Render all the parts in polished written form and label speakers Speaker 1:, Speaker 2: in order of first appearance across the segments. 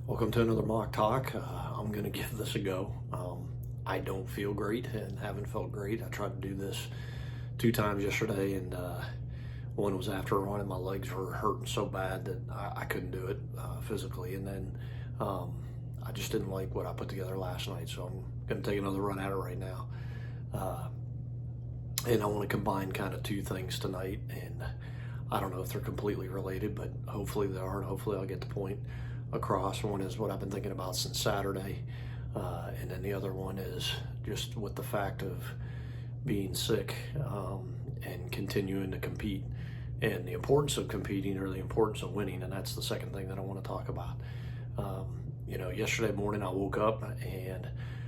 Speaker 1: Welcome to another mock talk. I'm going to give this a go. I don't feel great and haven't felt great. I tried to do this 2 times yesterday, and one was after running. My legs were hurting so bad that I couldn't do it physically, and then I just didn't like what I put together last night, so I'm going to take another run at it right now. And I want to combine kind of two things tonight, and I don't know if they're completely related, but hopefully they are, and hopefully I'll get the point across. One is what I've been thinking about since Saturday, and then the other one is just with the fact of being sick and continuing to compete, and the importance of competing or the importance of winning, and that's the second thing that I want to talk about. Yesterday morning I woke up and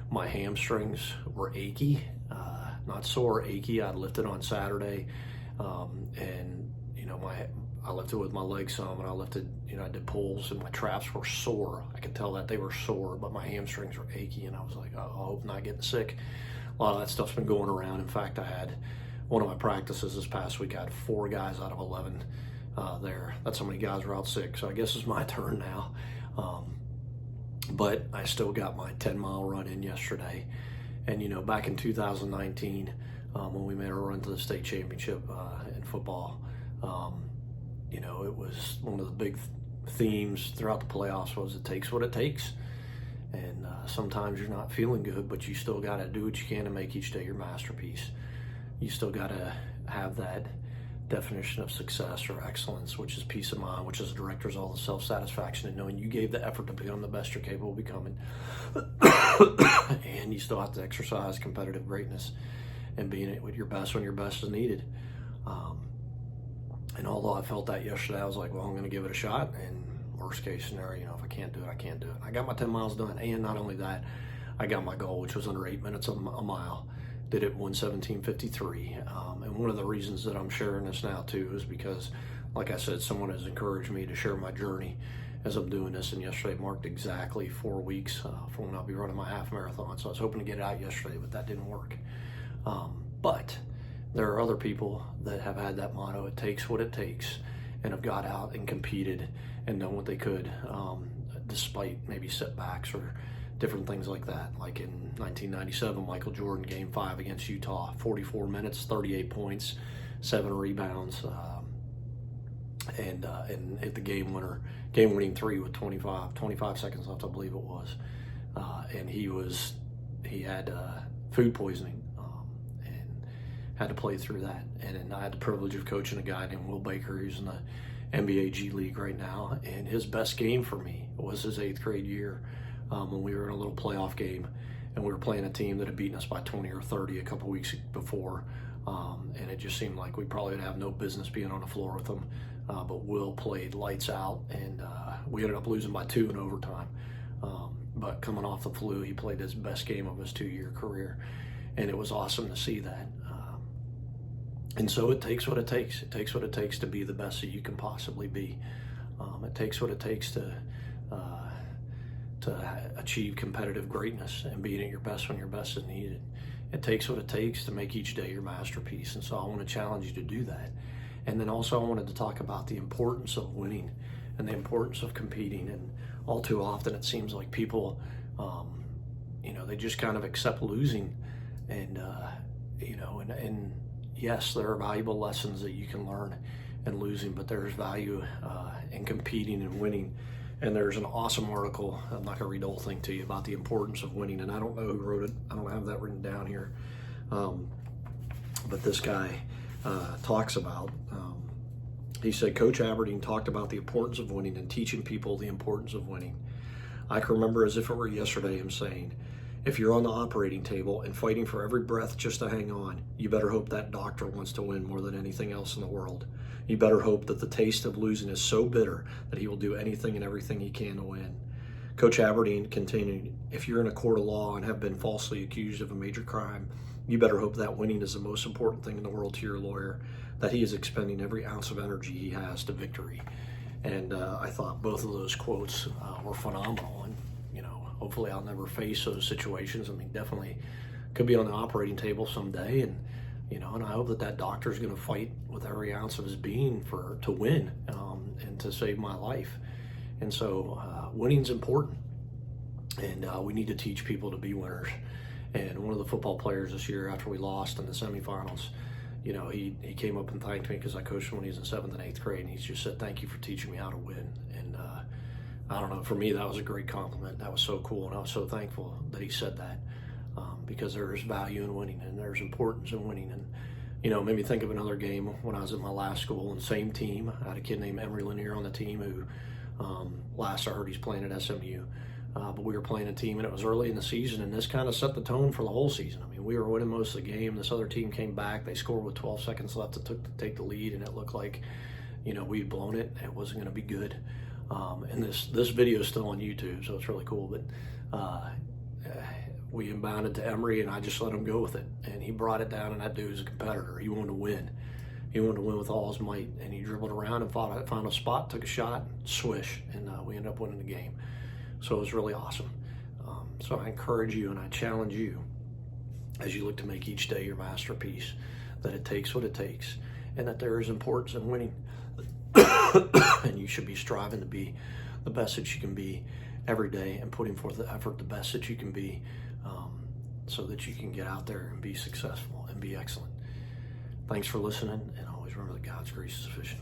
Speaker 1: my hamstrings were achy, not sore, achy. I lifted on Saturday, and I lifted with my legs some, and I lifted, I did pulls, and my traps were sore. I could tell that they were sore, but my hamstrings were achy, and I was like, oh, I hope I'm not getting sick. A lot of that stuff's been going around. In fact, I had one of my practices this past week, I had 4 guys out of 11 there. That's how many guys were out sick, so I guess it's my turn now. But I still got my 10-mile run in yesterday. And, back in 2019, when we made our run to the state championship in football, it was one of the big themes throughout the playoffs was it takes what it takes. And sometimes you're not feeling good, but you still got to do what you can to make each day your masterpiece. You still got to have that definition of success or excellence, which is peace of mind, which is a direct result of self-satisfaction and knowing you gave the effort to become the best you're capable of becoming. And you still have to exercise competitive greatness and being at your best when your best is needed. And although I felt that yesterday, I was like, well, I'm going to give it a shot. And worst case scenario, if I can't do it, I can't do it. I got my 10 miles done. And not only that, I got my goal, which was under 8 minutes a mile. Did it 1:17:53. And one of the reasons that I'm sharing this now too is because, like I said, someone has encouraged me to share my journey as I'm doing this. And yesterday marked exactly 4 weeks from when I'll be running my half marathon. So I was hoping to get it out yesterday, but that didn't work. But there are other people that have had that motto, it takes what it takes, and have got out and competed and done what they could, despite maybe setbacks or different things like that. Like in 1997, Michael Jordan, Game 5 against Utah, 44 minutes, 38 points, 7 rebounds, and hit the game-winning 3 with 25 seconds left, I believe it was. And he had food poisoning. Had to play through that. And then I had the privilege of coaching a guy named Will Baker, who's in the NBA G League right now. And his best game for me was his 8th grade year when we were in a little playoff game. And we were playing a team that had beaten us by 20 or 30 a couple weeks before. And it just seemed like we probably would have no business being on the floor with them. But Will played lights out, and we ended up losing by 2 in overtime. But coming off the flu, he played his best game of his 2-year career. And it was awesome to see that. And so it takes what it takes. It takes what it takes to be the best that you can possibly be. It takes what it takes to achieve competitive greatness and being at your best when your best is needed. It takes what it takes to make each day your masterpiece. And so I want to challenge you to do that. And then also I wanted to talk about the importance of winning and the importance of competing. And all too often it seems like people, they just kind of accept losing. And yes, there are valuable lessons that you can learn in losing, but there's value in competing and winning. And there's an awesome article, I'm not going to read the whole thing to you, about the importance of winning. And I don't know who wrote it. I don't have that written down here. But this guy talks about, he said, Coach Aberdeen talked about the importance of winning and teaching people the importance of winning. I can remember as if it were yesterday him saying, if you're on the operating table and fighting for every breath just to hang on, you better hope that doctor wants to win more than anything else in the world. You better hope that the taste of losing is so bitter that he will do anything and everything he can to win. Coach Aberdeen continued, if you're in a court of law and have been falsely accused of a major crime, you better hope that winning is the most important thing in the world to your lawyer, that he is expending every ounce of energy he has to victory. And I thought both of those quotes were phenomenal. And hopefully I'll never face those situations. I mean, definitely could be on the operating table someday, and and I hope that doctor's going to fight with every ounce of his being to win and to save my life. And so winning's important, and we need to teach people to be winners. And one of the football players this year, after we lost in the semifinals, you know, he came up and thanked me because I coached him when he was in 7th and 8th grade, and he just said, "Thank you for teaching me how to win." And I don't know, for me, that was a great compliment. That was so cool, and I was so thankful that he said that, because there's value in winning, and there's importance in winning. And, you know, made me think of another game when I was at my last school, and same team. I had a kid named Emery Lanier on the team who, last I heard, he's playing at SMU. But we were playing a team, and it was early in the season, and this kind of set the tone for the whole season. I mean, we were winning most of the game. This other team came back. They scored with 12 seconds left to take the lead, and it looked like, you know, we'd blown it. It wasn't going to be good. And this video is still on YouTube, so it's really cool. But we inbounded to Emery, and I just let him go with it. And he brought it down, and that dude was a competitor. He wanted to win. He wanted to win with all his might, and he dribbled around and found a spot, took a shot, swish, and we ended up winning the game. So it was really awesome. So I encourage you and I challenge you, as you look to make each day your masterpiece, that it takes what it takes, and that there is importance in winning. And you should be striving to be the best that you can be every day, and putting forth the effort the best that you can be, so that you can get out there and be successful and be excellent. Thanks for listening, and always remember that God's grace is sufficient.